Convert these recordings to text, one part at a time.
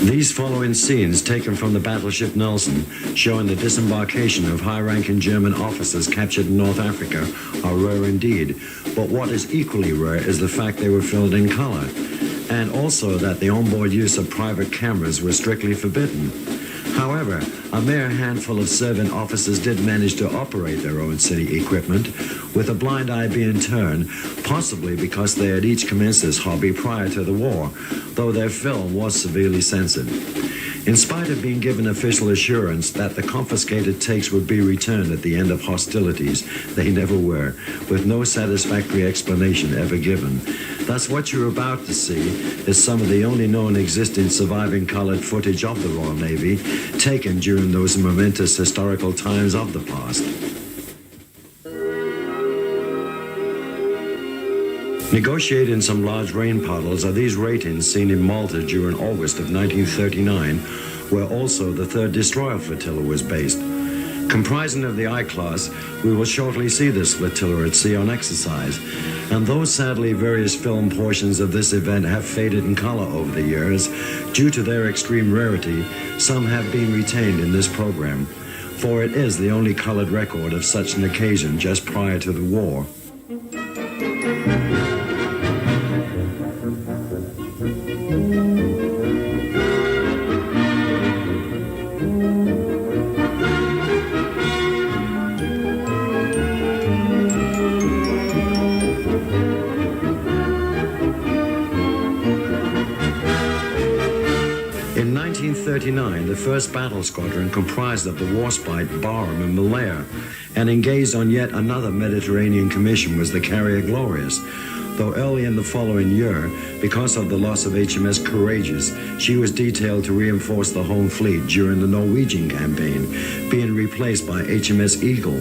These following scenes, taken from the battleship Nelson, showing the disembarkation of high-ranking German officers captured in North Africa, are rare indeed. But what is equally rare is the fact they were filmed in color, and also that the onboard use of private cameras was strictly forbidden. However, a mere handful of serving officers did manage to operate their own city equipment, with a blind eye being turned, possibly because they had each commenced this hobby prior to the war, though their film was severely censored. In spite of being given official assurance that the confiscated tapes would be returned at the end of hostilities, they never were, with no satisfactory explanation ever given. Thus, what you're about to see is some of the only known existing surviving colored footage of the Royal Navy, taken during those momentous historical times of the past. Negotiating some large rain puddles are these ratings seen in Malta during August of 1939, where also the 3rd Destroyer Flotilla was based. Comprising of the I-class, we will shortly see this flotilla at sea on exercise, and though sadly various film portions of this event have faded in color over the years, due to their extreme rarity, some have been retained in this program, for it is the only colored record of such an occasion just prior to the war. In 1939, the 1st Battle Squadron comprised of the Warspite, Barham, and Malaya, and engaged on yet another Mediterranean commission was the carrier Glorious, though early in the following year, because of the loss of HMS Courageous, she was detailed to reinforce the home fleet during the Norwegian campaign, being replaced by HMS Eagle.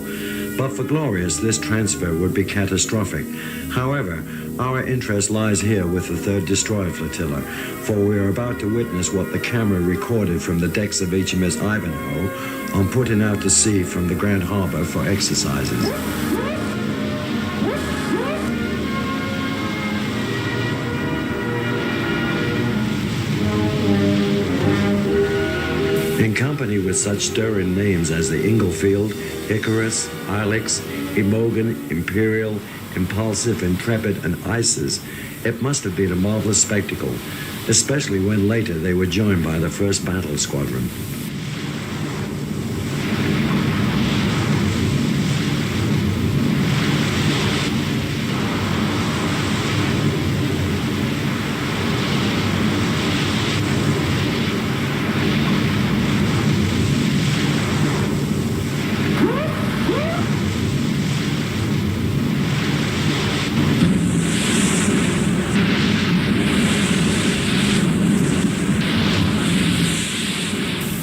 But for Glorious, this transfer would be catastrophic. However, our interest lies here with the 3rd Destroyer Flotilla, for we are about to witness what the camera recorded from the decks of HMS Ivanhoe on putting out to sea from the Grand Harbor for exercises. In company with such stirring names as the Inglefield, Icarus, Ilex, Imogen, Imperial, Impulsive, Intrepid, and Isis, it must have been a marvelous spectacle, especially when later they were joined by the 1st Battle Squadron.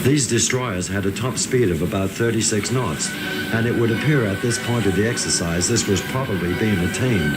These destroyers had a top speed of about 36 knots, and it would appear at this point of the exercise this was probably being attained.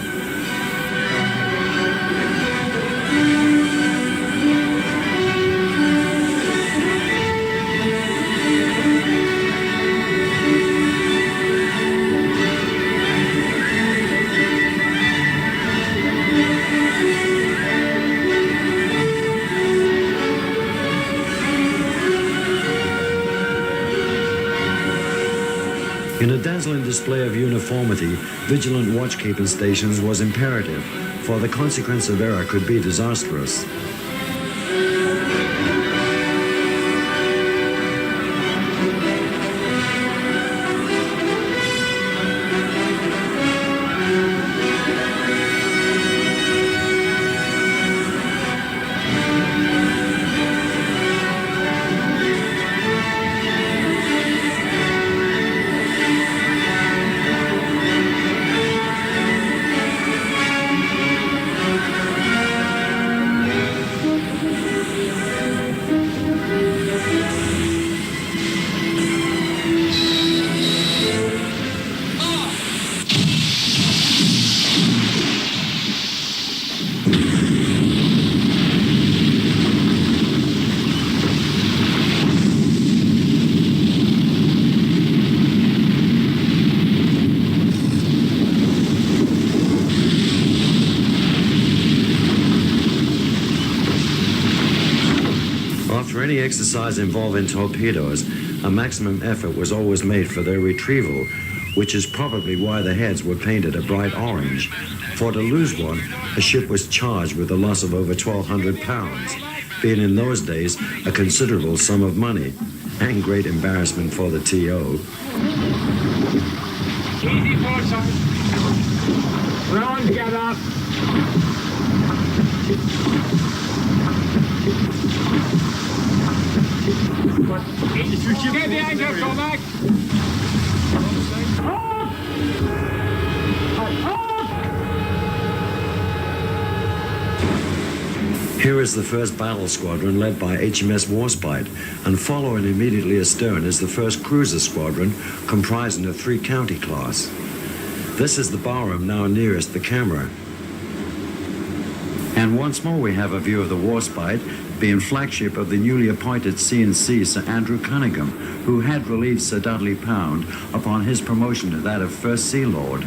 In a dazzling display of uniformity, vigilant watchkeeping stations was imperative, for the consequence of error could be disastrous. any exercise involving torpedoes, a maximum effort was always made for their retrieval, which is probably why the heads were painted a bright orange. For to lose one, a ship was charged with a loss of over 1,200 pounds, being in those days a considerable sum of money, and great embarrassment for the TO. Easy, Portsmouth. We're on together. Get the anchor, go back. Here is the first battle squadron led by HMS Warspite, and following immediately astern is the first cruiser squadron comprising a 3-county class. This is the barroom now nearest the camera. And once more we have a view of the Warspite, being flagship of the newly appointed C&C Sir Andrew Cunningham, who had relieved Sir Dudley Pound upon his promotion to that of First Sea Lord.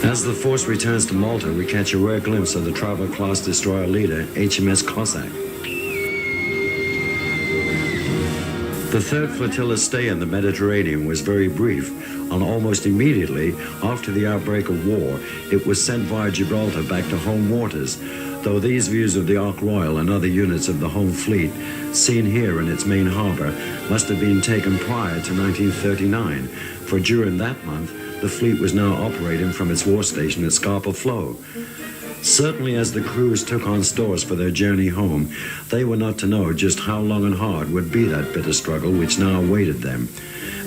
As the force returns to Malta, we catch a rare glimpse of the Traveller-class destroyer leader, HMS Cossack. The 3rd Flotilla's stay in the Mediterranean was very brief, and almost immediately after the outbreak of war, it was sent via Gibraltar back to home waters, though these views of the Ark Royal and other units of the home fleet, seen here in its main harbour, must have been taken prior to 1939, for during that month, the fleet was now operating from its war station at Scapa Flow. Certainly as the crews took on stores for their journey home, they were not to know just how long and hard would be that bitter struggle which now awaited them,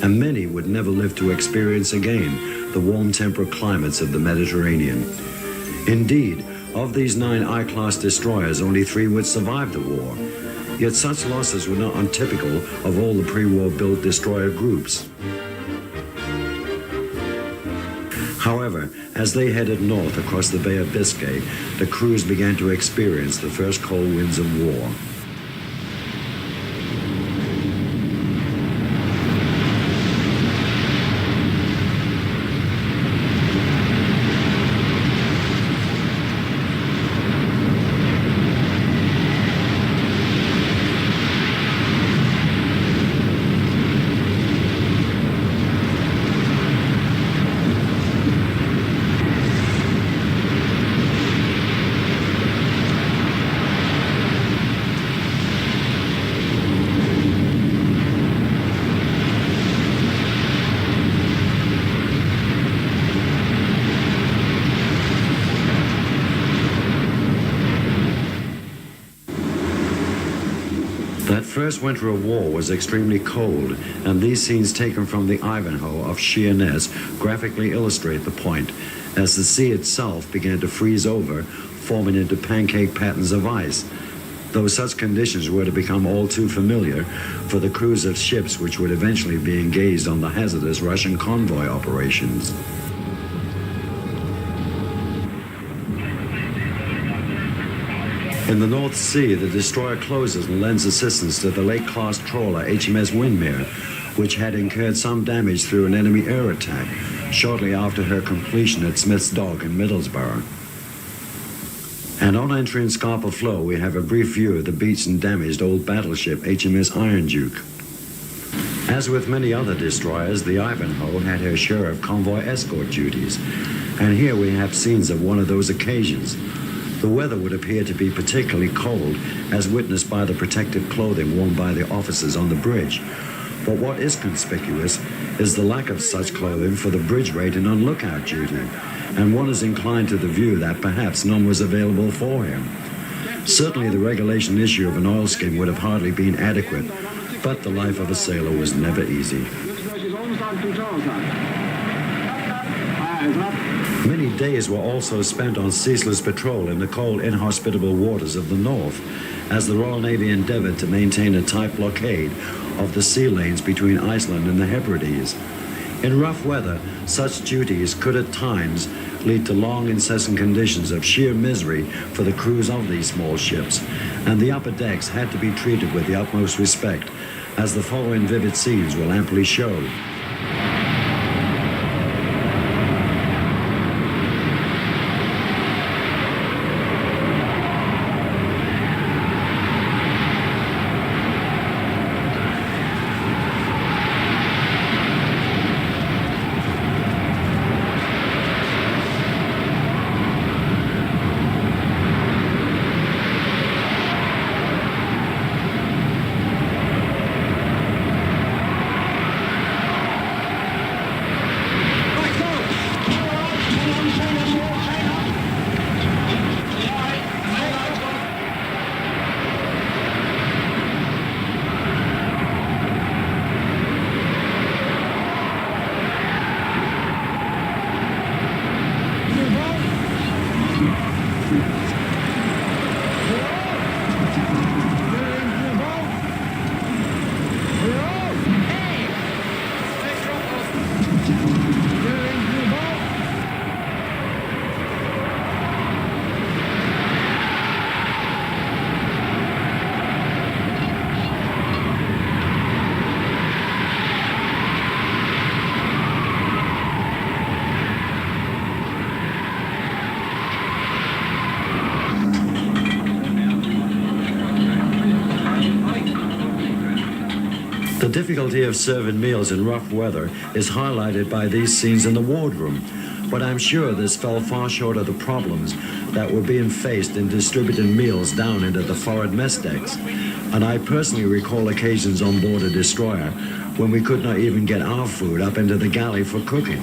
and many would never live to experience again the warm temperate climates of the Mediterranean. Indeed, of these 9 I-class destroyers, only 3 would survive the war. Yet such losses were not untypical of all the pre-war built destroyer groups. However, as they headed north across the Bay of Biscay, the crews began to experience the first cold winds of war. First winter of war was extremely cold, and these scenes taken from the Ivanhoe off Sheerness graphically illustrate the point, as the sea itself began to freeze over, forming into pancake patterns of ice, though such conditions were to become all too familiar for the crews of ships which would eventually be engaged on the hazardous Russian convoy operations. In the North Sea, the destroyer closes and lends assistance to the lake-class trawler HMS Windermere, which had incurred some damage through an enemy air attack shortly after her completion at Smith's Dock in Middlesbrough. And on entering Scapa Flow, we have a brief view of the beached and damaged old battleship HMS Iron Duke. As with many other destroyers, the Ivanhoe had her share of convoy escort duties, and here we have scenes of one of those occasions. The weather would appear to be particularly cold, as witnessed by the protective clothing worn by the officers on the bridge. But what is conspicuous is the lack of such clothing for the bridge rating on lookout duty, and one is inclined to the view that perhaps none was available for him. Certainly the regulation issue of an oilskin would have hardly been adequate, but the life of a sailor was never easy. Many days were also spent on ceaseless patrol in the cold, inhospitable waters of the north, as the Royal Navy endeavored to maintain a tight blockade of the sea lanes between Iceland and the Hebrides. In rough weather, such duties could at times lead to long, incessant conditions of sheer misery for the crews of these small ships, and the upper decks had to be treated with the utmost respect, as the following vivid scenes will amply show. The difficulty of serving meals in rough weather is highlighted by these scenes in the wardroom, but I'm sure this fell far short of the problems that were being faced in distributing meals down into the forward mess decks. And I personally recall occasions on board a destroyer when we could not even get our food up into the galley for cooking.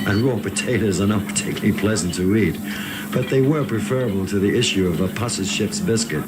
And raw potatoes are not particularly pleasant to eat, but they were preferable to the issue of a puss's ship's biscuit.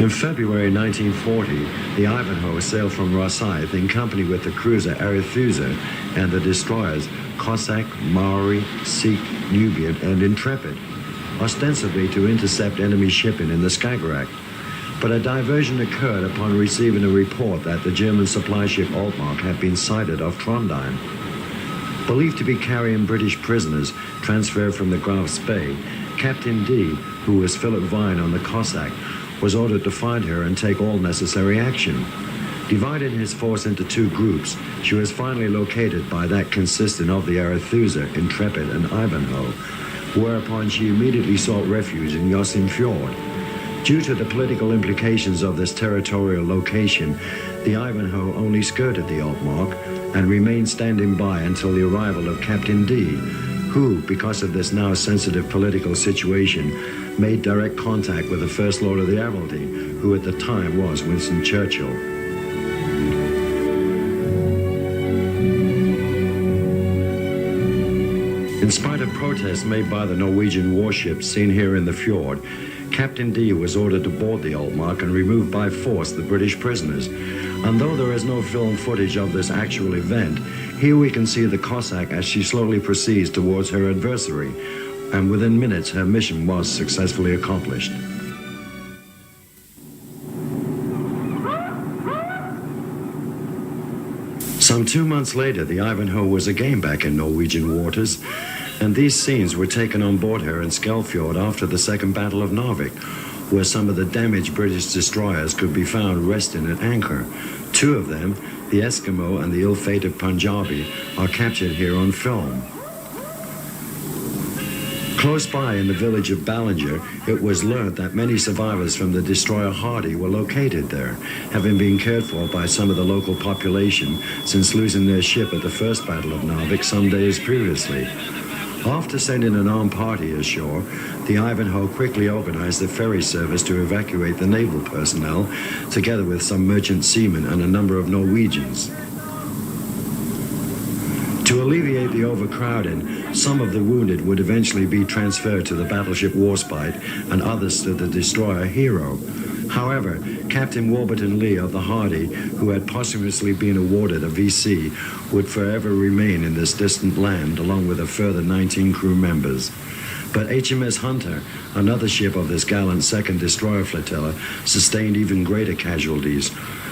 In February 1940, the Ivanhoe sailed from Rosyth in company with the cruiser Arethusa and the destroyers Cossack, Maori, Sikh, Nubian, and Intrepid, ostensibly to intercept enemy shipping in the Skagerrak. But a diversion occurred upon receiving a report that the German supply ship Altmark had been sighted off Trondheim. Believed to be carrying British prisoners transferred from the Graf's Bay, Captain D, who was Philip Vine on the Cossack, was ordered to find her and take all necessary action. Dividing his force into two groups, she was finally located by that consisting of the Arethusa, Intrepid, and Ivanhoe, whereupon she immediately sought refuge in Yosin Fjord. Due to the political implications of this territorial location, the Ivanhoe only skirted the Altmark and remained standing by until the arrival of Captain D, who, because of this now sensitive political situation, made direct contact with the First Lord of the Admiralty, who at the time was Winston Churchill. In spite of protests made by the Norwegian warships seen here in the fjord, Captain D was ordered to board the Altmark and remove by force the British prisoners. And though there is no film footage of this actual event, here we can see the Cossack as she slowly proceeds towards her adversary, and within minutes her mission was successfully accomplished. Some 2 months later, the Ivanhoe was again back in Norwegian waters, and these scenes were taken on board her in Skelfjord after the Second Battle of Narvik, where some of the damaged British destroyers could be found resting at anchor. 2 of them, the Eskimo and the ill-fated Punjabi, are captured here on film. Close by in the village of Ballinger, it was learnt that many survivors from the destroyer Hardy were located there, having been cared for by some of the local population since losing their ship at the First Battle of Narvik some days previously. After sending an armed party ashore, the Ivanhoe quickly organized the ferry service to evacuate the naval personnel, together with some merchant seamen and a number of Norwegians. To alleviate the overcrowding, some of the wounded would eventually be transferred to the battleship Warspite and others to the destroyer Hero. However, Captain Warburton Lee of the Hardy, who had posthumously been awarded a VC, would forever remain in this distant land along with a further 19 crew members. But HMS Hunter, another ship of this gallant second destroyer flotilla, sustained even greater casualties.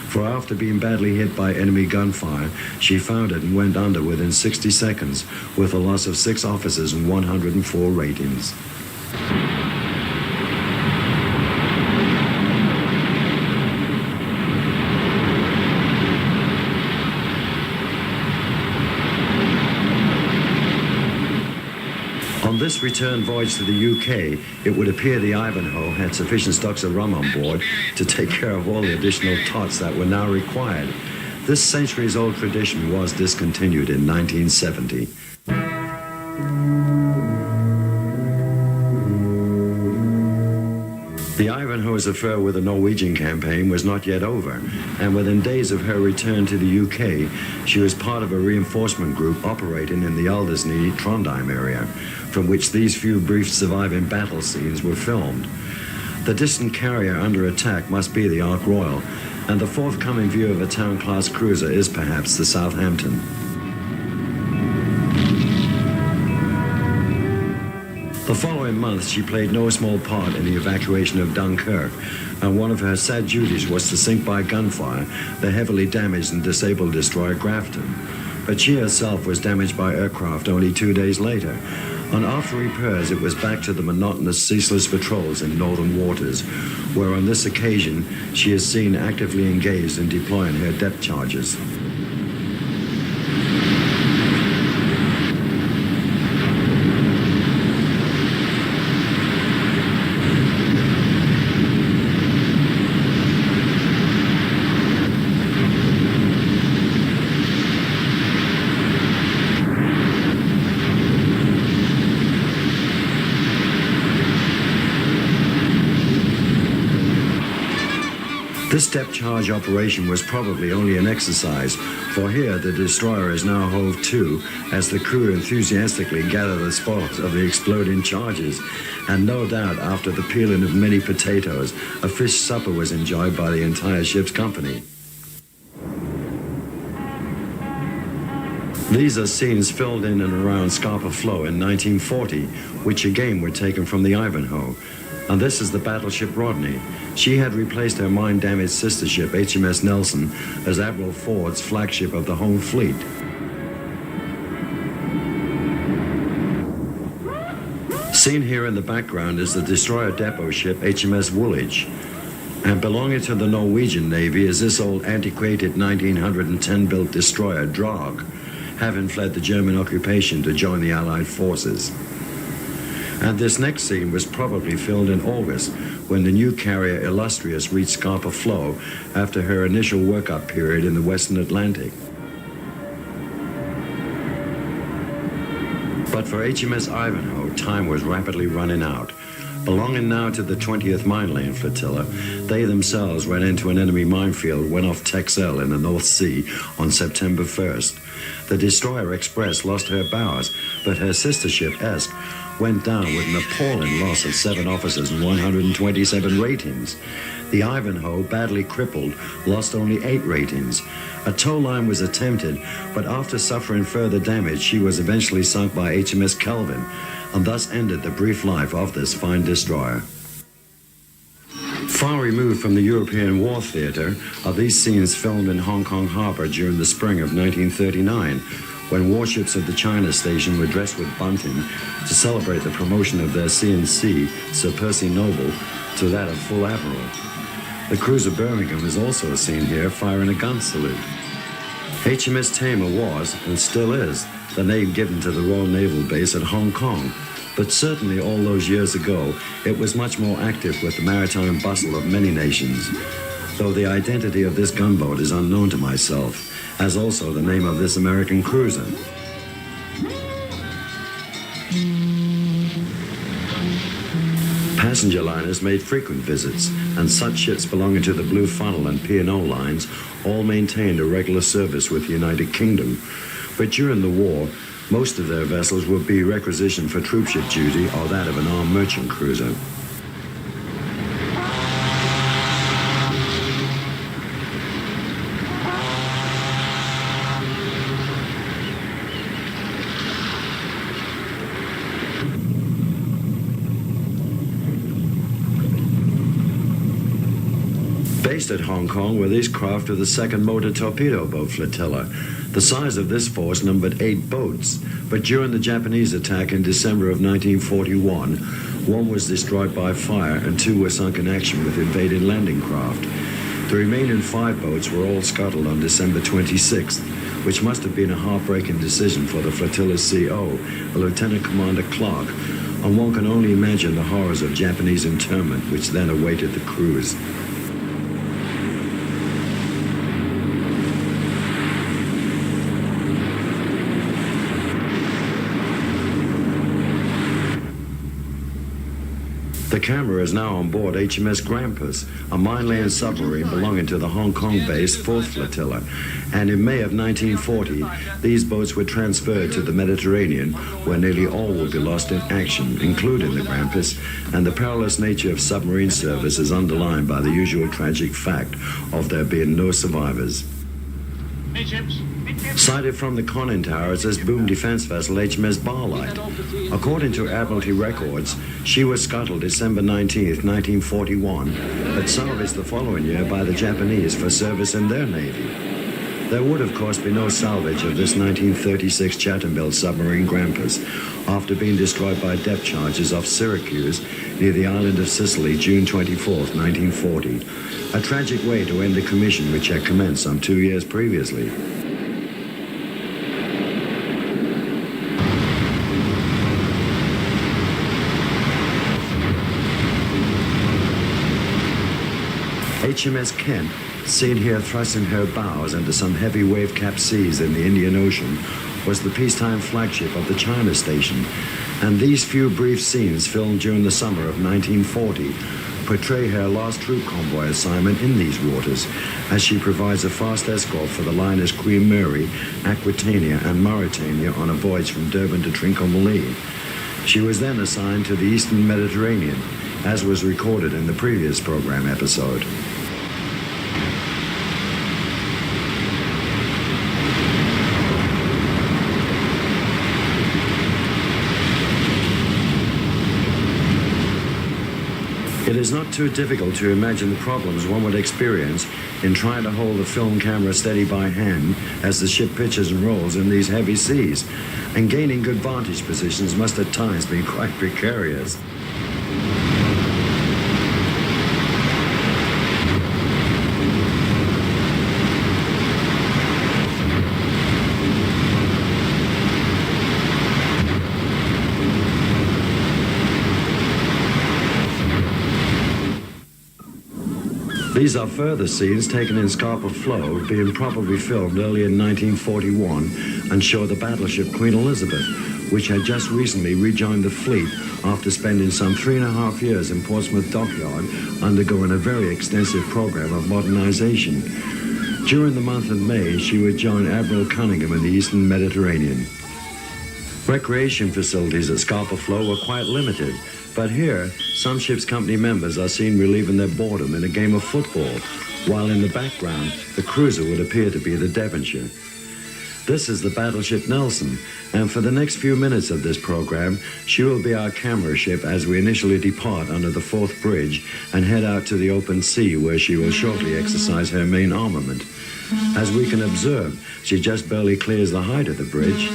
For after being badly hit by enemy gunfire, she foundered and went under within 60 seconds, with a loss of 6 officers and 104 ratings. On this return voyage to the UK, it would appear the Ivanhoe had sufficient stocks of rum on board to take care of all the additional tots that were now required. This centuries-old tradition was discontinued in 1970. The Ivanhoe's affair with the Norwegian campaign was not yet over, and within days of her return to the UK, she was part of a reinforcement group operating in the Aldersney, Trondheim area, from which these few brief surviving battle scenes were filmed. The distant carrier under attack must be the Ark Royal, and the forthcoming view of a town-class cruiser is perhaps the Southampton. The following month, she played no small part in the evacuation of Dunkirk, and one of her sad duties was to sink by gunfire the heavily damaged and disabled destroyer Grafton. But she herself was damaged by aircraft only 2 days later, and after repairs it was back to the monotonous, ceaseless patrols in northern waters, where on this occasion she is seen actively engaged in deploying her depth charges. This depth charge operation was probably only an exercise, for here the destroyer is now hove to as the crew enthusiastically gather the spoils of the exploding charges, and no doubt after the peeling of many potatoes, a fish supper was enjoyed by the entire ship's company. These are scenes filmed in and around Scapa Flow in 1940, which again were taken from the Ivanhoe. And this is the battleship Rodney. She had replaced her mine-damaged sister ship HMS Nelson as Admiral Ford's flagship of the home fleet. Seen here in the background is the destroyer depot ship HMS Woolwich. And belonging to the Norwegian Navy is this old antiquated 1910-built destroyer Drag, having fled the German occupation to join the Allied forces. And this next scene was probably filmed in August, when the new carrier Illustrious reached Scapa Flow after her initial workup period in the Western Atlantic. But for HMS Ivanhoe, time was rapidly running out. Belonging now to the 20th Mine Lane Flotilla, they themselves ran into an enemy minefield when off Texel in the North Sea on September 1st. The destroyer Express lost her bows, but her sister ship Esk went down with an appalling loss of 7 officers and 127 ratings. The Ivanhoe, badly crippled, lost only 8 ratings. A tow line was attempted, but after suffering further damage, she was eventually sunk by HMS Kelvin, and thus ended the brief life of this fine destroyer. Far removed from the European war theatre are these scenes filmed in Hong Kong Harbour during the spring of 1939, when warships of the China Station were dressed with bunting to celebrate the promotion of their C&C, Sir Percy Noble, to that of full admiral. The cruiser Birmingham is also seen here firing a gun salute. HMS TERROR was, and still is, the name given to the Royal Naval Base at Hong Kong, but certainly all those years ago, it was much more active with the maritime bustle of many nations, though the identity of this gunboat is unknown to myself, as also the name of this American cruiser. Passenger liners made frequent visits, and such ships belonging to the Blue Funnel and P&O lines all maintained a regular service with the United Kingdom. But during the war, most of their vessels would be requisitioned for troopship duty or that of an armed merchant cruiser. Based at Hong Kong were these craft of the 2nd Motor Torpedo Boat Flotilla. The size of this force numbered 8 boats, but during the Japanese attack in December of 1941, 1 was destroyed by fire and 2 were sunk in action with invading landing craft. The remaining 5 boats were all scuttled on December 26th, which must have been a heartbreaking decision for the flotilla's CO, Lieutenant Commander Clark, and one can only imagine the horrors of Japanese internment which then awaited the crews. The camera is now on board HMS Grampus, a mine-laying submarine belonging to the Hong Kong-based 4th Flotilla, and in May of 1940, these boats were transferred to the Mediterranean, where nearly all would be lost in action, including the Grampus, and the perilous nature of submarine service is underlined by the usual tragic fact of there being no survivors. Sighted from the conning tower is this boom defense vessel HMS Barlight. According to Admiralty records, she was scuttled December 19th, 1941, but salvaged the following year by the Japanese for service in their navy. There would, of course, be no salvage of this 1936 Chatham-built submarine Grampus after being destroyed by depth charges off Syracuse near the island of Sicily, June 24th, 1940. A tragic way to end a commission which had commenced some 2 years previously. HMS Kent, seen here thrusting her bows into some heavy wave-capped seas in the Indian Ocean, was the peacetime flagship of the China Station, and these few brief scenes filmed during the summer of 1940 portray her last troop convoy assignment in these waters, as she provides a fast escort for the liners Queen Mary, Aquitania, and Mauretania on a voyage from Durban to Trincomalee. She was then assigned to the Eastern Mediterranean, as was recorded in the previous program episode. It is not too difficult to imagine the problems one would experience in trying to hold the film camera steady by hand as the ship pitches and rolls in these heavy seas, and gaining good vantage positions must at times be quite precarious. These are further scenes taken in Scapa Flow, being probably filmed early in 1941, and show the battleship Queen Elizabeth, which had just recently rejoined the fleet after spending some 3.5 years in Portsmouth dockyard undergoing a very extensive program of modernization. During the month of May, she would join Admiral Cunningham in the Eastern Mediterranean. Recreation facilities at Scapa Flow were quite limited, but here, some ship's company members are seen relieving their boredom in a game of football, while in the background, the cruiser would appear to be the Devonshire. This is the battleship Nelson, and for the next few minutes of this program, she will be our camera ship as we initially depart under the Forth Bridge and head out to the open sea, where she will shortly exercise her main armament. As we can observe, she just barely clears the height of the bridge,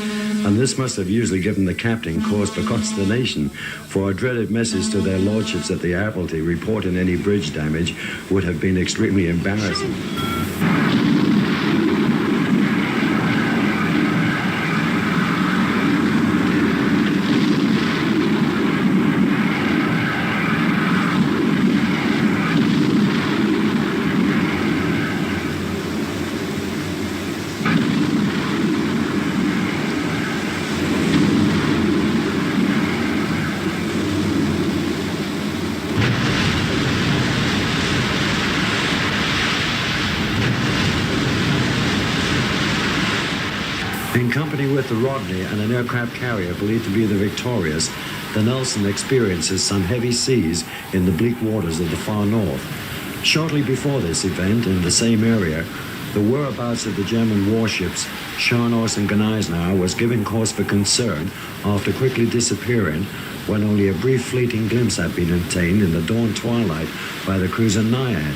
and this must have usually given the captain cause for consternation, for a dreaded message to their lordships at the Admiralty reporting any bridge damage would have been extremely embarrassing. In company with the Rodney and an aircraft carrier believed to be the Victorious, the Nelson experiences some heavy seas in the bleak waters of the far north. Shortly before this event, in the same area, the whereabouts of the German warships Scharnhorst and Gneisenau was given cause for concern after quickly disappearing when only a brief fleeting glimpse had been obtained in the dawn twilight by the cruiser Naiad.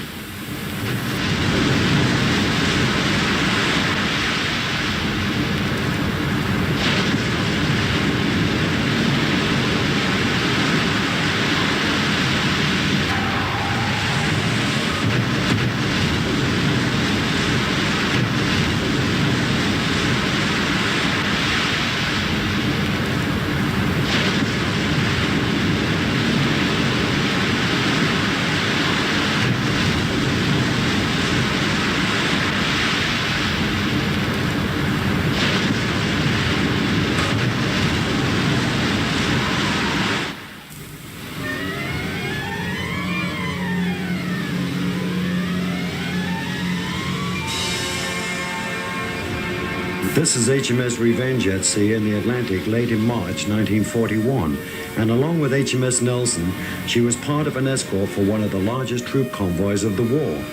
This is HMS Revenge at sea in the Atlantic late in March 1941, and along with HMS Nelson, she was part of an escort for one of the largest troop convoys of the war.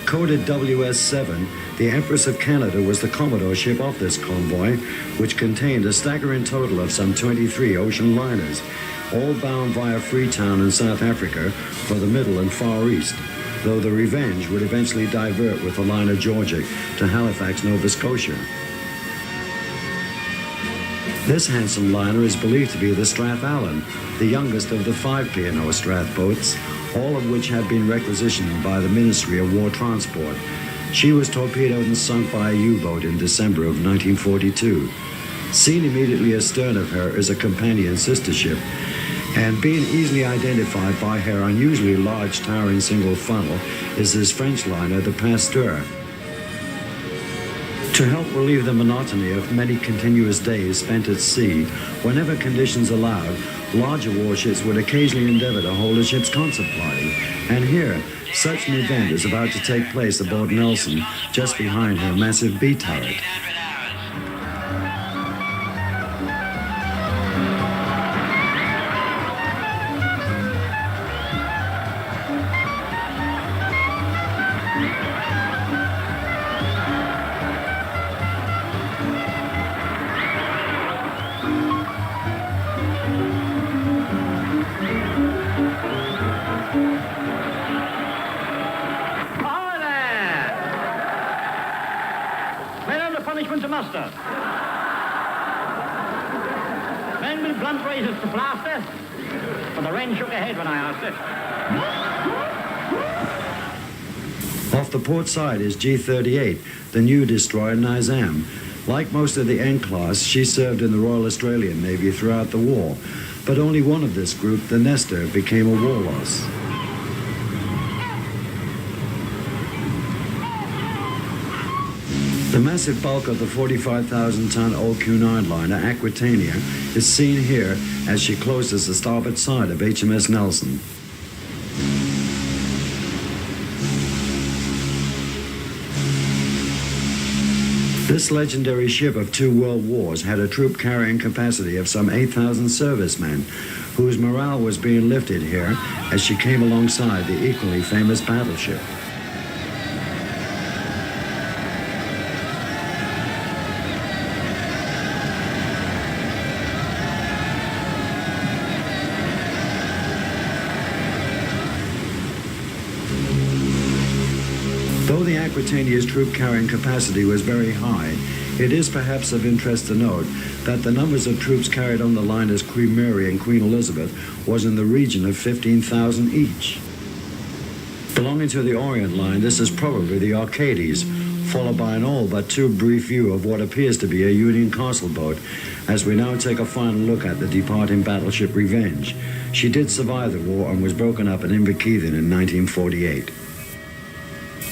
Coded WS-7, the Empress of Canada was the Commodore ship of this convoy, which contained a staggering total of some 23 ocean liners, all bound via Freetown in South Africa for the Middle and Far East, though the Revenge would eventually divert with the liner Georgic to Halifax, Nova Scotia. This handsome liner is believed to be the Strathallan, the youngest of the 5 P&O Strath boats, all of which had been requisitioned by the Ministry of War Transport. She was torpedoed and sunk by a U-boat in December of 1942. Seen immediately astern of her is a companion sister ship, and being easily identified by her unusually large towering single funnel is this French liner, the Pasteur. To help relieve the monotony of many continuous days spent at sea, whenever conditions allowed, larger warships would occasionally endeavor to hold a ship's concert party. And here, such an event is about to take place aboard Nelson, just behind her massive B turret. Men with blunt razors to plaster, but the wren shook her head when I asked it. Off the port side is G-38, the new destroyer Nizam. Like most of the N-class, she served in the Royal Australian Navy throughout the war, but only one of this group, the Nestor, became a war loss. The massive bulk of the 45,000-ton old Cunard liner Aquitania is seen here as she closes the starboard side of HMS Nelson. This legendary ship of 2 world wars had a troop carrying capacity of some 8,000 servicemen, whose morale was being lifted here as she came alongside the equally famous battleship. Though the Aquitania's troop-carrying capacity was very high, it is perhaps of interest to note that the numbers of troops carried on the liners Queen Mary and Queen Elizabeth was in the region of 15,000 each. Belonging to the Orient Line, this is probably the Arcades, followed by an all but too brief view of what appears to be a Union castle boat, as we now take a final look at the departing battleship Revenge. She did survive the war and was broken up at Emigrated in 1948.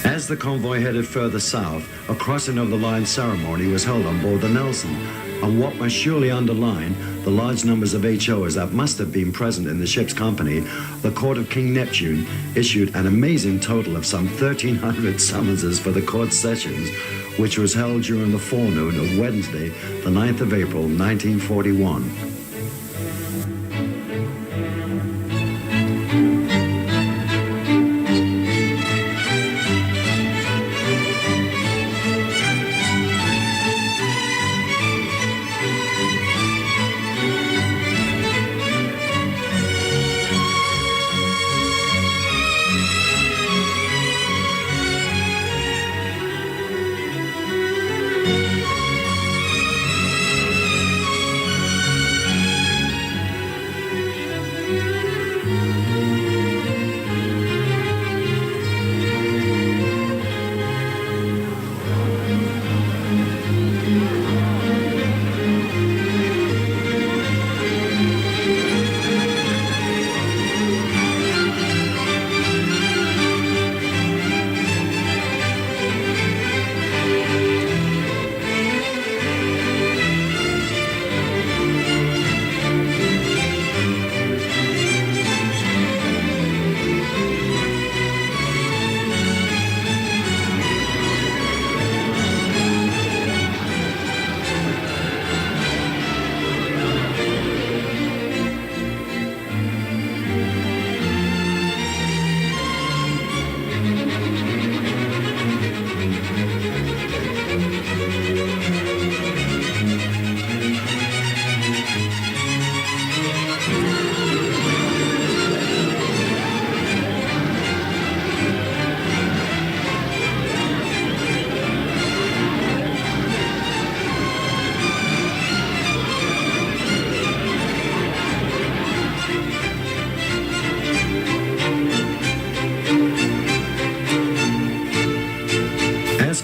As the convoy headed further south, a crossing of the line ceremony was held on board the Nelson, and what must surely underline the large numbers of HOs that must have been present in the ship's company, the court of King Neptune issued an amazing total of some 1,300 summonses for the court sessions, which was held during the forenoon of Wednesday, the 9th of April, 1941.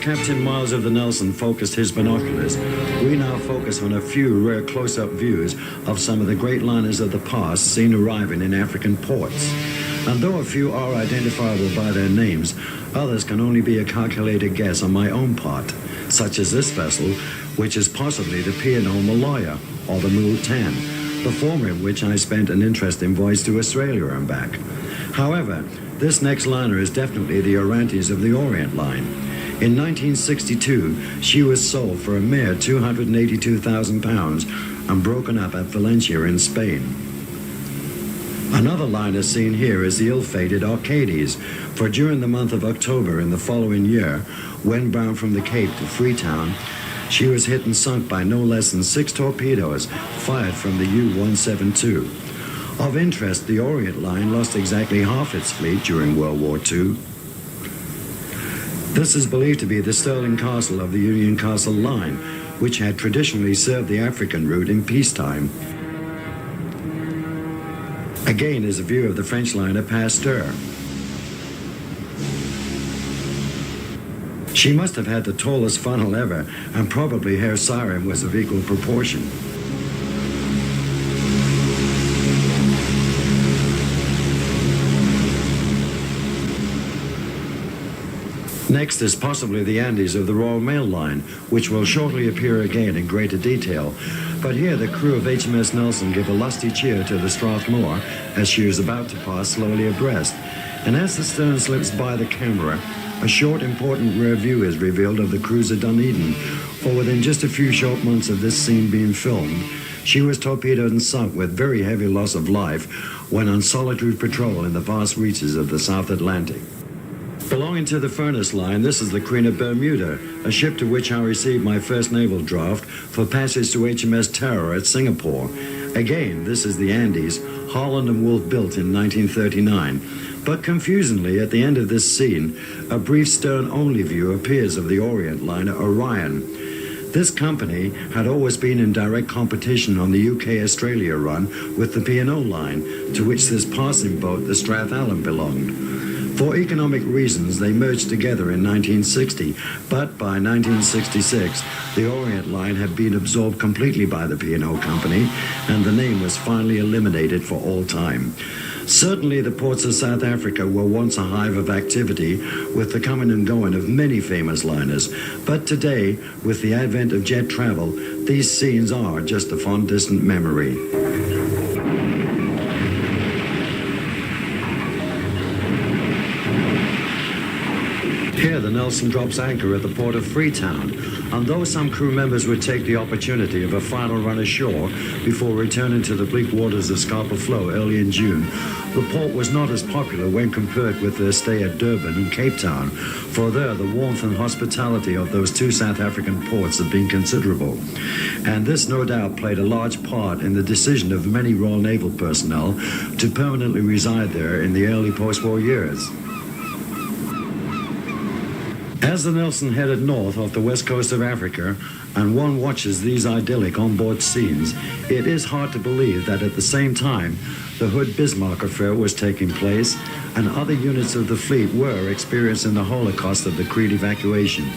Captain Miles of the Nelson focused his binoculars, we now focus on a few rare close-up views of some of the great liners of the past seen arriving in African ports. And though a few are identifiable by their names, others can only be a calculated guess on my own part, such as this vessel, which is possibly the P&O Malaya, or the Mule 10, the former in which I spent an interesting voyage to Australia and back. However, this next liner is definitely the Orantes of the Orient Line. In 1962, she was sold for a mere £282,000 and broken up at Valencia in Spain. Another liner seen here is the ill-fated Arcades, for during the month of October in the following year, when bound from the Cape to Freetown, she was hit and sunk by no less than 6 torpedoes fired from the U-172. Of interest, the Orient Line lost exactly half its fleet during World War II. This is believed to be the Stirling Castle of the Union Castle Line, which had traditionally served the African route in peacetime. Again is a view of the French liner Pasteur. She must have had the tallest funnel ever, and probably her siren was of equal proportion. Next is possibly the Andes of the Royal Mail Line, which will shortly appear again in greater detail. But here the crew of HMS Nelson give a lusty cheer to the Strathmore as she is about to pass slowly abreast. And as the stern slips by the camera, a short, important rear view is revealed of the cruiser Dunedin, for within just a few short months of this scene being filmed, she was torpedoed and sunk with very heavy loss of life when on solitary patrol in the vast reaches of the South Atlantic. Belonging to the Furnace Line, this is the Queen of Bermuda, a ship to which I received my first naval draft for passage to HMS TERROR at Singapore. Again, this is the Andes, Holland and Wolff built in 1939. But confusingly, at the end of this scene, a brief stern-only view appears of the Orient liner Orion. This company had always been in direct competition on the UK-Australia run with the P&O line, to which this passing boat, the Strathallan, belonged. For economic reasons, they merged together in 1960, but by 1966, the Orient line had been absorbed completely by the P&O company, and the name was finally eliminated for all time. Certainly, the ports of South Africa were once a hive of activity with the coming and going of many famous liners, but today, with the advent of jet travel, these scenes are just a fond distant memory. Here the Nelson drops anchor at the port of Freetown, and though some crew members would take the opportunity of a final run ashore before returning to the bleak waters of Scapa Flow early in June, the port was not as popular when compared with their stay at Durban and Cape Town, for there the warmth and hospitality of those two South African ports have been considerable. And this no doubt played a large part in the decision of many Royal Naval personnel to permanently reside there in the early post-war years. As the Nelson headed north off the west coast of Africa, and one watches these idyllic onboard scenes, it is hard to believe that at the same time, the Hood-Bismarck affair was taking place, and other units of the fleet were experiencing the Holocaust of the Crete evacuation.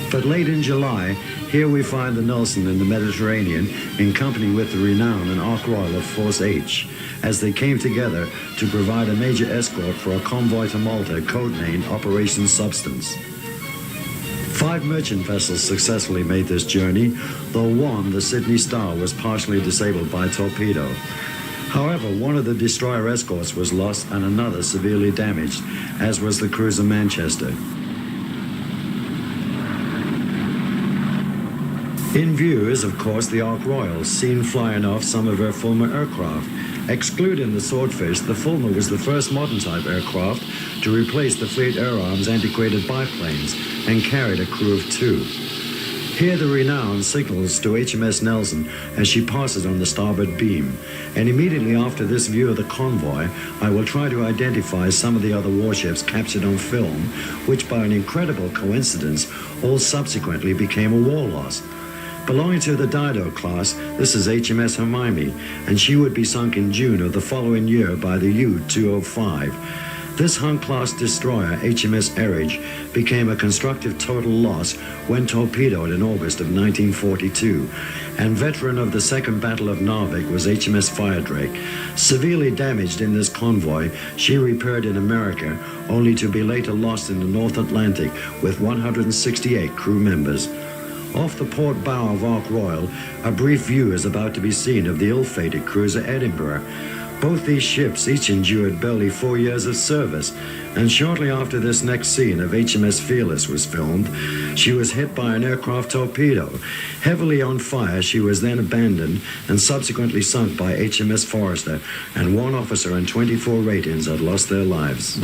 But late in July, here we find the Nelson in the Mediterranean in company with the Renown and Ark Royal of Force H, as they came together to provide a major escort for a convoy to Malta codenamed Operation Substance. 5 merchant vessels successfully made this journey, though one, the Sydney Star, was partially disabled by torpedo. However, one of the destroyer escorts was lost and another severely damaged, as was the cruiser Manchester. In view is, of course, the Ark Royal, seen flying off some of her Fulmer aircraft. Excluding the Swordfish, the Fulmer was the first modern-type aircraft to replace the Fleet Air Arm's antiquated biplanes and carried a crew of 2. Here the Renown signals to HMS Nelson as she passes on the starboard beam, and immediately after this view of the convoy, I will try to identify some of the other warships captured on film, which by an incredible coincidence all subsequently became a war loss. Belonging to the Dido class, this is HMS Hermione, and she would be sunk in June of the following year by the U-205. This Hun-class destroyer, HMS Erridge, became a constructive total loss when torpedoed in August of 1942, and veteran of the Second Battle of Narvik was HMS Firedrake. Severely damaged in this convoy, she repaired in America, only to be later lost in the North Atlantic with 168 crew members. Off the port bow of Ark Royal, a brief view is about to be seen of the ill-fated cruiser Edinburgh. Both these ships each endured barely 4 years of service, and shortly after this next scene of HMS Fearless was filmed, she was hit by an aircraft torpedo. Heavily on fire, she was then abandoned and subsequently sunk by HMS Forester, and 1 officer and 24 ratings had lost their lives.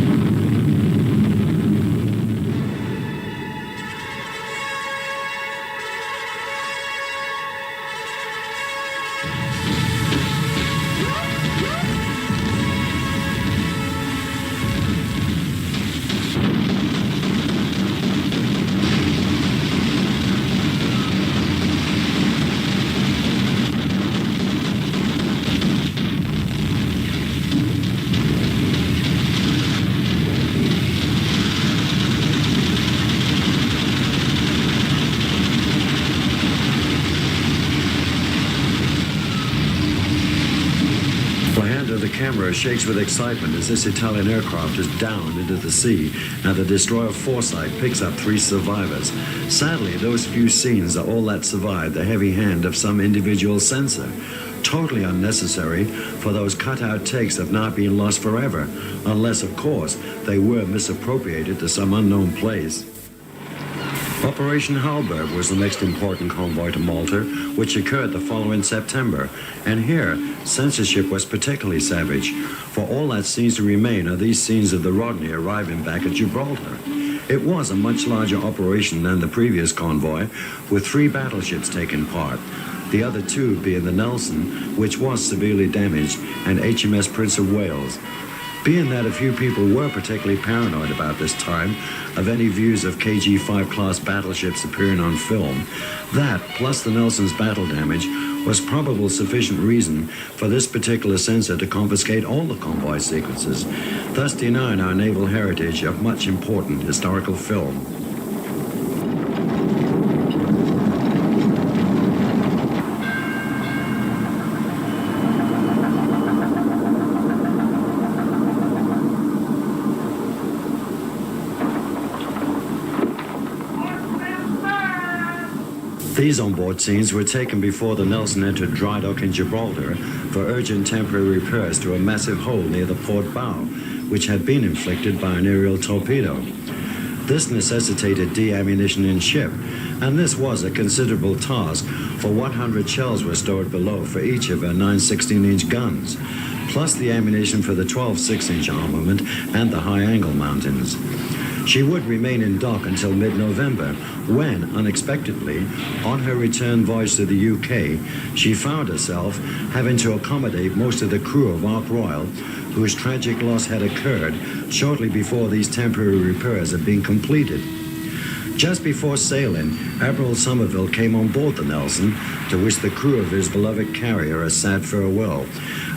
camera shakes with excitement as this Italian aircraft is downed into the sea and the destroyer Foresight picks up 3 survivors. Sadly, those few scenes are all that survive the heavy hand of some individual censor. Totally unnecessary, for those cut-out takes have now been lost forever, unless, of course, they were misappropriated to some unknown place. Operation Halberd was the next important convoy to Malta, which occurred the following September, and here censorship was particularly savage, for all that seems to remain are these scenes of the Rodney arriving back at Gibraltar. It was a much larger operation than the previous convoy, with 3 battleships taking part, the other 2 being the Nelson, which was severely damaged, and HMS Prince of Wales. Being that a few people were particularly paranoid about this time of any views of KG-5 class battleships appearing on film, that, plus the Nelson's battle damage, was probable sufficient reason for this particular censor to confiscate all the convoy sequences, thus denying our naval heritage of much important historical film. These onboard scenes were taken before the Nelson entered dry dock in Gibraltar for urgent temporary repairs to a massive hole near the port bow, which had been inflicted by an aerial torpedo. This necessitated de-ammunition in ship, and this was a considerable task, for 100 shells were stored below for each of her 9 16-inch guns, plus the ammunition for the 12 6-inch armament and the high-angle mountings. She would remain in dock until mid-November, when, unexpectedly, on her return voyage to the UK, she found herself having to accommodate most of the crew of Ark Royal, whose tragic loss had occurred shortly before these temporary repairs had been completed. Just before sailing, Admiral Somerville came on board the Nelson to wish the crew of his beloved carrier a sad farewell.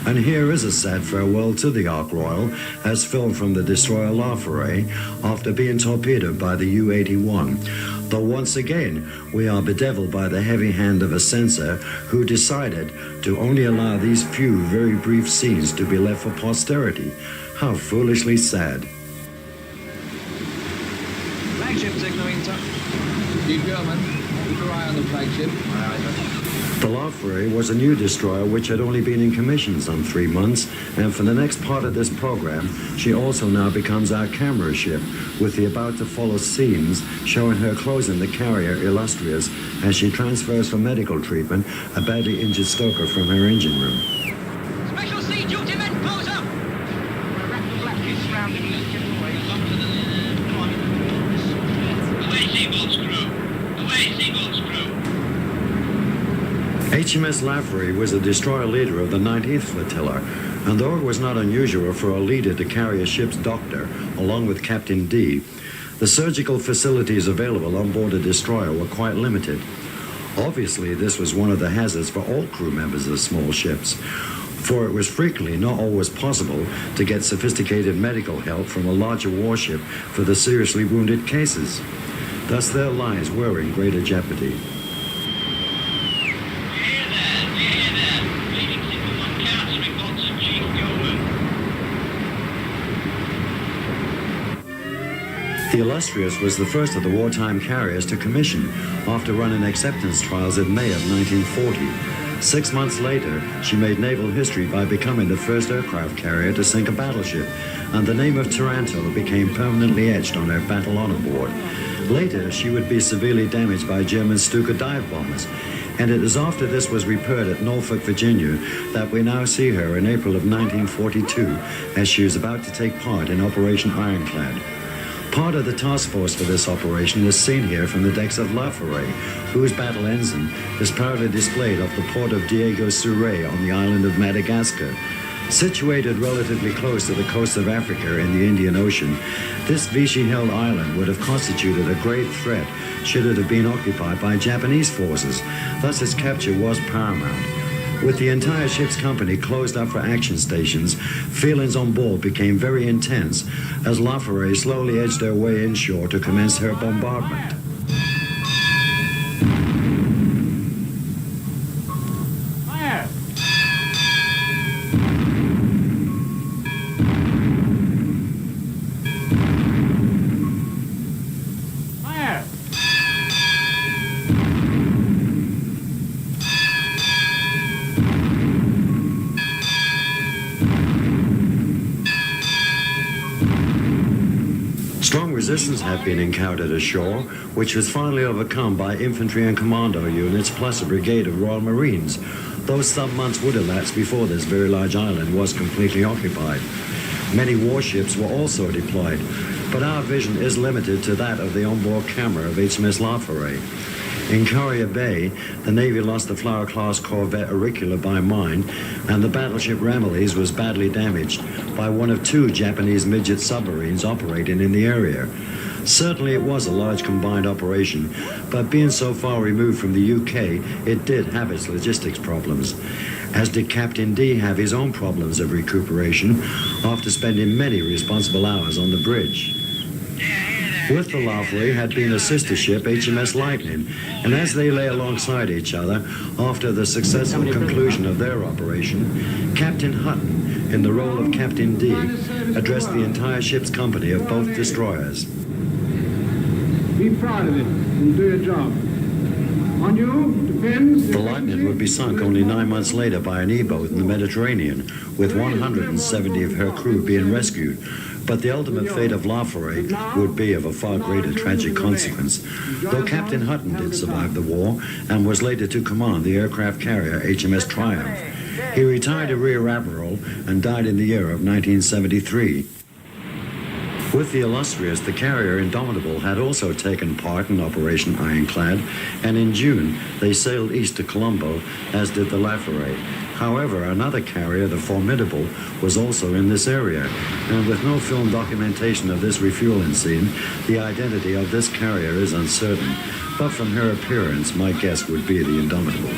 And here is a sad farewell to the Ark Royal, as filmed from the destroyer Laforet after being torpedoed by the U-81. Though once again, we are bedeviled by the heavy hand of a censor who decided to only allow these few very brief scenes to be left for posterity. How foolishly sad. Flagship signal in touch. Keep German. Keep your eye on the flagship. The Laforet was a new destroyer which had only been in commission some 3 months, and for the next part of this program, she also now becomes our camera ship, with the about-to-follow scenes showing her closing the carrier Illustrious as she transfers for medical treatment a badly injured stoker from her engine room. Special sea duty men, close up! We're wrapping blackfish surrounding each and away. Come on. Away, Seagull's crew! Away, Seagull's crew! HMS Laforet was the destroyer leader of the 19th Flotilla, and though it was not unusual for a leader to carry a ship's doctor along with Captain D, the surgical facilities available on board a destroyer were quite limited. Obviously, this was one of the hazards for all crew members of small ships, for it was frequently not always possible to get sophisticated medical help from a larger warship for the seriously wounded cases. Thus, their lives were in greater jeopardy. The Illustrious was the first of the wartime carriers to commission after running acceptance trials in May of 1940. 6 months later, she made naval history by becoming the first aircraft carrier to sink a battleship, and the name of Taranto became permanently etched on her battle honor board. Later, she would be severely damaged by German Stuka dive bombers, and it is after this was repaired at Norfolk, Virginia, that we now see her in April of 1942 as she was about to take part in Operation Ironclad. Part of the task force for this operation is seen here from the decks of Laforet, whose battle ensign is proudly displayed off the port of Diego Suré on the island of Madagascar. Situated relatively close to the coast of Africa in the Indian Ocean, this Vichy-held island would have constituted a grave threat should it have been occupied by Japanese forces, thus its capture was paramount. With the entire ship's company closed up for action stations, feelings on board became very intense as Laforet slowly edged her way inshore to commence her bombardment. resistance had been encountered ashore, which was finally overcome by infantry and commando units plus a brigade of Royal Marines, though some months would elapse before this very large island was completely occupied. Many warships were also deployed, but our vision is limited to that of the onboard camera of HMS Laforet. In Courier Bay, the Navy lost the Flower-class corvette Auricula by mine, and the battleship Ramillies was badly damaged by one of 2 Japanese midget submarines operating in the area. Certainly it was a large combined operation, but being so far removed from the UK, it did have its logistics problems, as did Captain D have his own problems of recuperation after spending many responsible hours on the bridge. With the Laforet had been a sister ship, HMS Lightning, and as they lay alongside each other after the successful conclusion of their operation, Captain Hutton, in the role of Captain D, addressed the entire ship's company of both destroyers. Be proud of it and do your job. On you depends... The Lightning would be sunk only 9 months later by an E-boat in the Mediterranean, with 170 of her crew being rescued. But the ultimate fate of Laforet would be of a far greater tragic consequence, though Captain Hutton did survive the war and was later to command the aircraft carrier HMS Triumph. He retired a Rear Admiral and died in the year of 1973. With the illustrious, the carrier Indomitable had also taken part in Operation Ironclad, and in June they sailed east to Colombo, as did the Laforet. However, another carrier, the Formidable, was also in this area, and with no film documentation of this refueling scene, the identity of this carrier is uncertain, but from her appearance, my guess would be the Indomitable.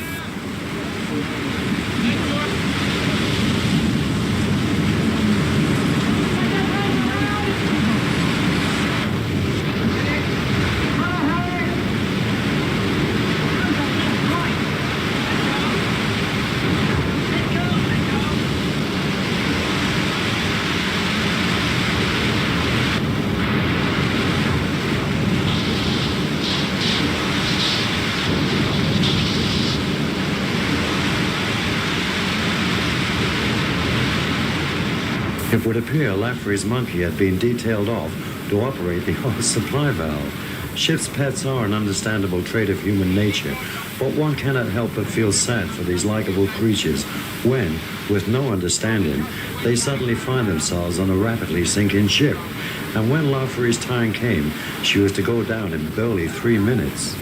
It would appear Laforet's monkey had been detailed off to operate the hose supply valve. Ship's pets are an understandable trait of human nature, but one cannot help but feel sad for these likable creatures when, with no understanding, they suddenly find themselves on a rapidly sinking ship. And when Laforet's time came, she was to go down in barely 3 minutes.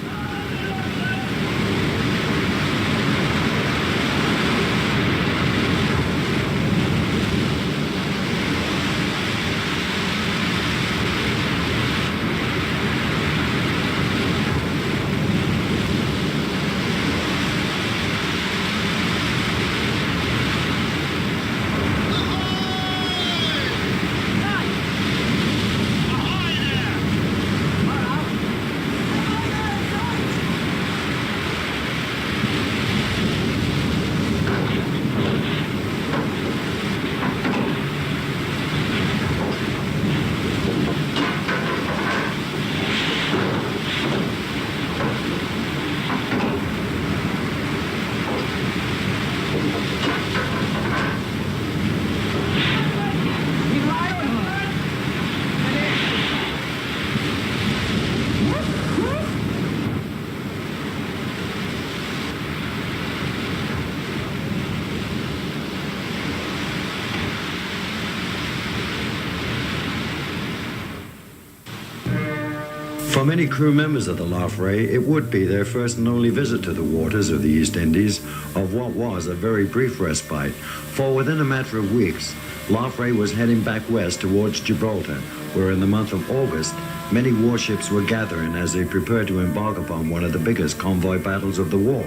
For many crew members of the Laforet, it would be their first and only visit to the waters of the East Indies of what was a very brief respite, for within a matter of weeks, Laforet was heading back west towards Gibraltar, where in the month of August, many warships were gathering as they prepared to embark upon one of the biggest convoy battles of the war,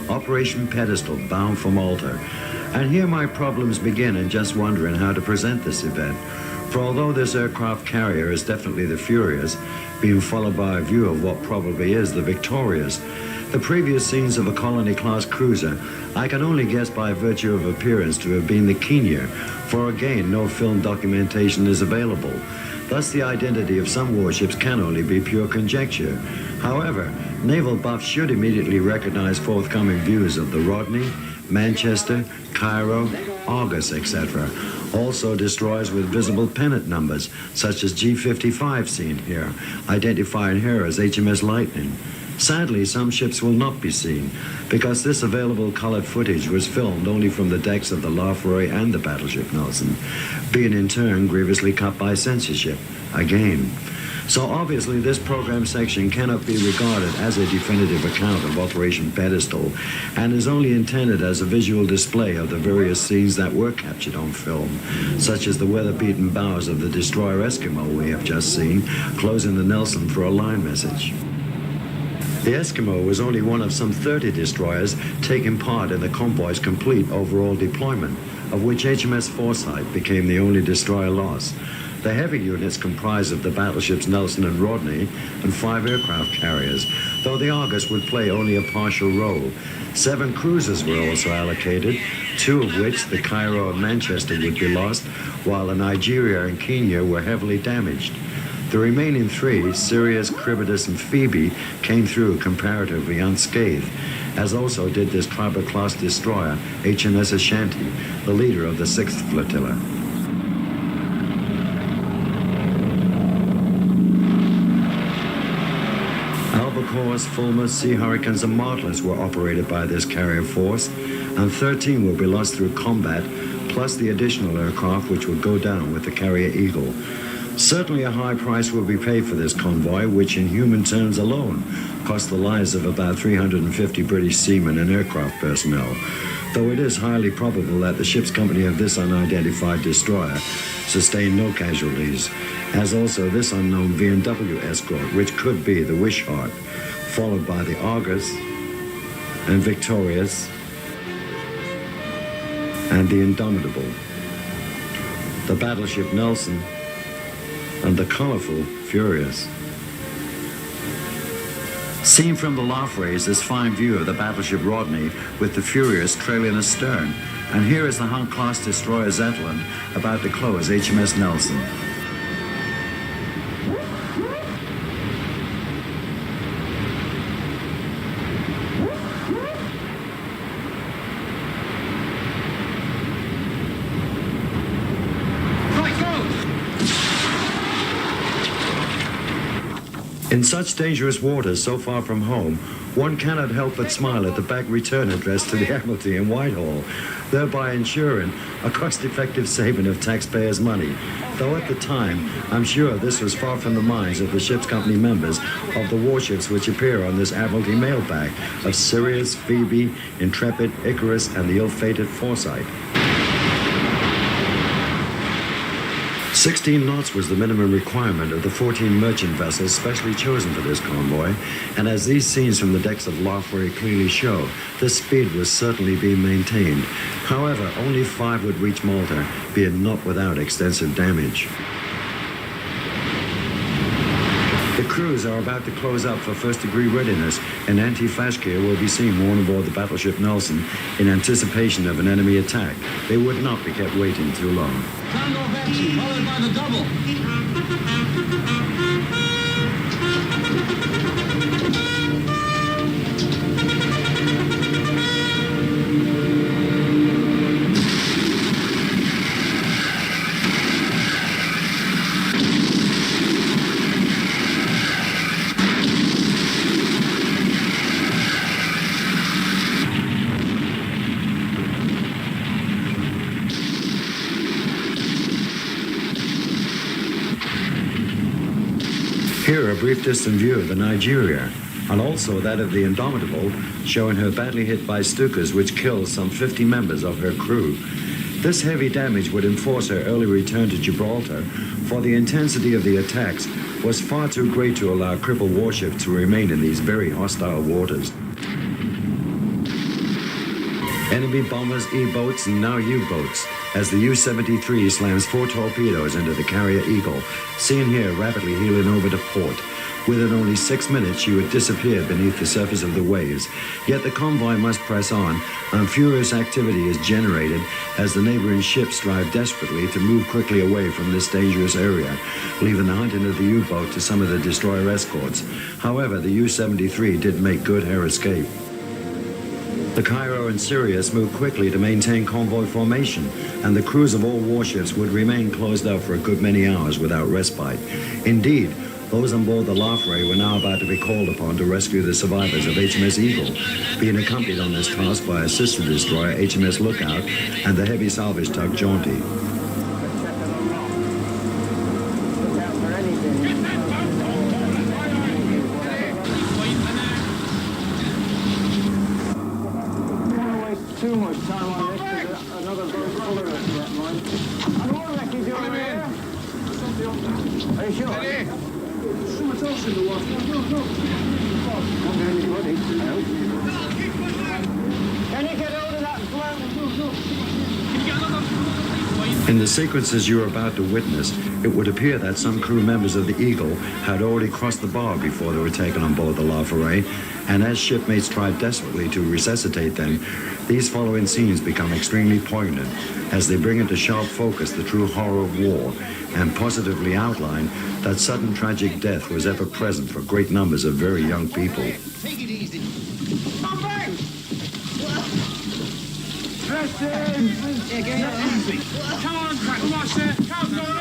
Operation Pedestal, bound for Malta. And here my problems begin in just wondering how to present this event. For although this aircraft carrier is definitely the Furious, being followed by a view of what probably is the Victorious, the previous scenes of a colony-class cruiser, I can only guess by virtue of appearance to have been the Kenya, for again, no film documentation is available. Thus, the identity of some warships can only be pure conjecture. However, naval buffs should immediately recognize forthcoming views of the Rodney, Manchester, Cairo, Argus, etc. Also destroyers with visible pennant numbers, such as G55 seen here, identifying her as HMS Lightning. Sadly, some ships will not be seen, because this available colored footage was filmed only from the decks of the Laforet and the battleship Nelson, being in turn grievously cut by censorship, again. So obviously this program section cannot be regarded as a definitive account of Operation Pedestal, and is only intended as a visual display of the various scenes that were captured on film, such as the weather-beaten bows of the destroyer Eskimo we have just seen, closing the Nelson for a line message. The Eskimo was only one of some 30 destroyers taking part in the convoy's complete overall deployment, of which HMS Foresight became the only destroyer lost. The heavy units comprised of the battleships Nelson and Rodney and 5 aircraft carriers, though the Argus would play only a partial role. 7 cruisers were also allocated, 2 of which, the Cairo and Manchester, would be lost, while the Nigeria and Kenya were heavily damaged. The remaining 3, Sirius, Cribitus, and Phoebe, came through comparatively unscathed, as also did this Tribal-class destroyer, HMS Ashanti, the leader of the 6th Flotilla. Albacores, Fulmars, Sea Hurricanes, and Martlers were operated by this carrier force, and 13 will be lost through combat, plus the additional aircraft which would go down with the carrier Eagle. Certainly a high price will be paid for this convoy, which in human terms alone cost the lives of about 350 British seamen and aircraft personnel, though it is highly probable that the ship's company of this unidentified destroyer sustained no casualties, as also this unknown V&W escort, which could be the Wishart, followed by the Argus and Victorious and the Indomitable, the battleship Nelson, and the colorful Furious. Seen from the Laforet is this fine view of the battleship Rodney with the Furious trailing astern, and here is the Hunt-class destroyer Zetland about to close HMS Nelson. In such dangerous waters so far from home, one cannot help but smile at the back return address to the Admiralty in Whitehall, thereby ensuring a cost-effective saving of taxpayers' money. Though at the time, I'm sure this was far from the minds of the ship's company members of the warships which appear on this Admiralty mailbag of Sirius, Phoebe, Intrepid, Icarus, and the ill-fated Foresight. 16 knots was the minimum requirement of the 14 merchant vessels specially chosen for this convoy, and as these scenes from the decks of Laforet clearly show, this speed was certainly being maintained. However, only 5 would reach Malta, being not without extensive damage. The crews are about to close up for first-degree readiness, and anti-flash gear will be seen worn aboard the battleship Nelson in anticipation of an enemy attack. They would not be kept waiting too long. Sound-off action, followed by the double. Here, a brief distant view of the Nigeria, and also that of the Indomitable, showing her badly hit by Stukas, which killed some 50 members of her crew. This heavy damage would enforce her early return to Gibraltar, for the intensity of the attacks was far too great to allow crippled warships to remain in these very hostile waters. Enemy bombers, E-boats, and now U-boats, as the U-73 slams 4 torpedoes into the carrier Eagle, seen here rapidly heeling over to port. Within only 6 minutes, she would disappear beneath the surface of the waves. Yet the convoy must press on, and furious activity is generated as the neighboring ships strive desperately to move quickly away from this dangerous area, leaving the hunting of the U-boat to some of the destroyer escorts. However, the U-73 did make good her escape. The Cairo and Sirius moved quickly to maintain convoy formation, and the crews of all warships would remain closed up for a good many hours without respite. Indeed, those on board the Lafray were now about to be called upon to rescue the survivors of HMS Eagle, being accompanied on this task by a sister destroyer, HMS Lookout, and the heavy salvage tug Jaunty. Too much time on this, another boat full of us yet, mind. And what wreckage over here? Are you sure? Someone else in the water. No. Not anybody. No. Can you get hold of that float? No. In the sequences you are about to witness, it would appear that some crew members of the Eagle had already crossed the bar before they were taken on board the Lafray, and as shipmates tried desperately to resuscitate them, these following scenes become extremely poignant as they bring into sharp focus the true horror of war and positively outline that sudden tragic death was ever present for great numbers of very young people. Take it easy. Come back! Come on, crack. Come on, sir. Come on,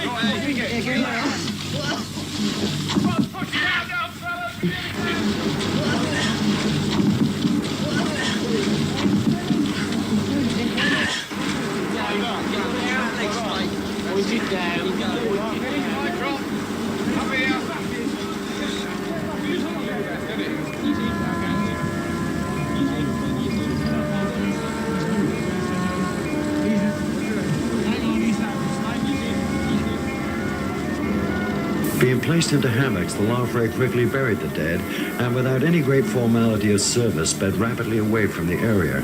Being placed into hammocks, the Lafray quickly buried the dead, and without any great formality of service, sped rapidly away from the area.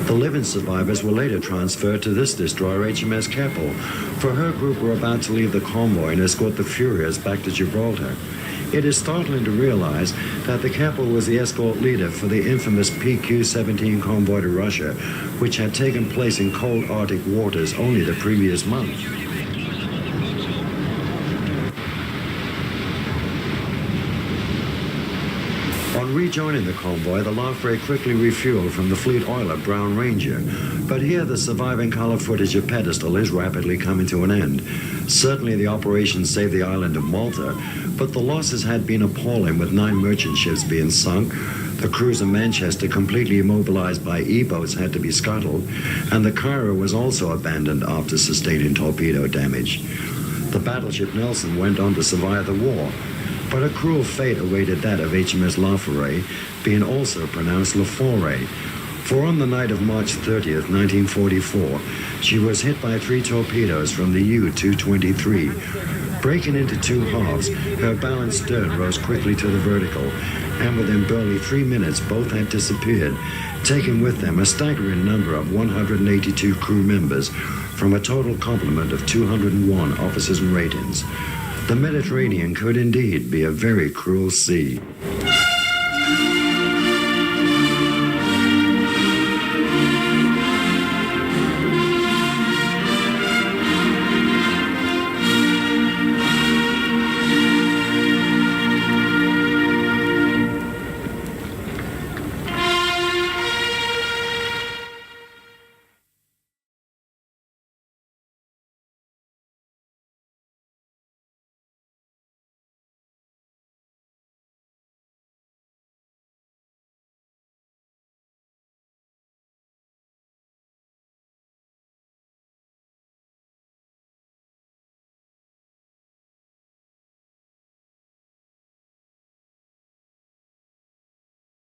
The living survivors were later transferred to this destroyer, HMS Keppel, for her group were about to leave the convoy and escort the Furious back to Gibraltar. It is startling to realize that the Keppel was the escort leader for the infamous PQ-17 convoy to Russia, which had taken place in cold Arctic waters only the previous month. On rejoining the convoy, the Lafray quickly refueled from the fleet oiler Brown Ranger, but here the surviving color footage of Pedestal is rapidly coming to an end. Certainly the operation saved the island of Malta, but the losses had been appalling, with 9 merchant ships being sunk, the cruiser Manchester completely immobilized by E-boats had to be scuttled, and the Cairo was also abandoned after sustaining torpedo damage. The battleship Nelson went on to survive the war, but a cruel fate awaited that of HMS Lafray, being also pronounced Laforet. For on the night of March 30th, 1944, she was hit by 3 torpedoes from the U-223. Breaking into 2 halves, her bow and stern rose quickly to the vertical, and within barely 3 minutes both had disappeared, taking with them a staggering number of 182 crew members from a total complement of 201 officers and ratings. The Mediterranean could indeed be a very cruel sea.